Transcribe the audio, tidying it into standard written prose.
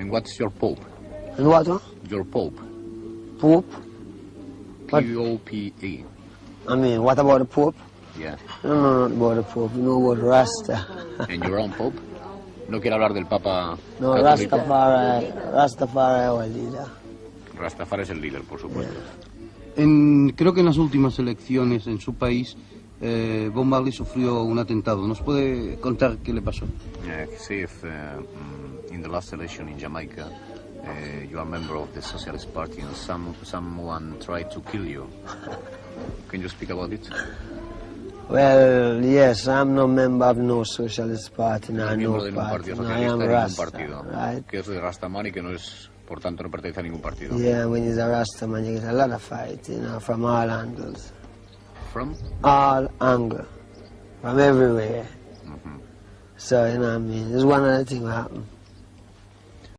And what's your Pope? And what? Huh? Your Pope. Pope? P-O-P-E. I mean, what about the Pope? Yeah. I don't know nothing about the Pope. You know about Rasta. And your own Pope? ¿No quiere hablar del Papa No, católico? Rastafari es el líder. Rastafari es el líder, por supuesto. Creo que en las últimas elecciones en su país, Bob Marley sufrió un atentado. ¿Nos puede contar qué le pasó? See if in the last election in Jamaica you are a member of the Socialist Party and someone tried to kill you. Can you speak about it? Well, yes, I'm no member of no Socialist Party, no, miembro no de ningún party. partido No, I am socialista, de ningún Rasta, partido. right? Que es de Rastamani, que no es, por tanto, no pertenece a ningún partido. Yeah, when you're a Rasta man, you get a lot of fight, you know, from all angles. From? All angles, from everywhere. So, you know what I mean, it's one of the things that happen.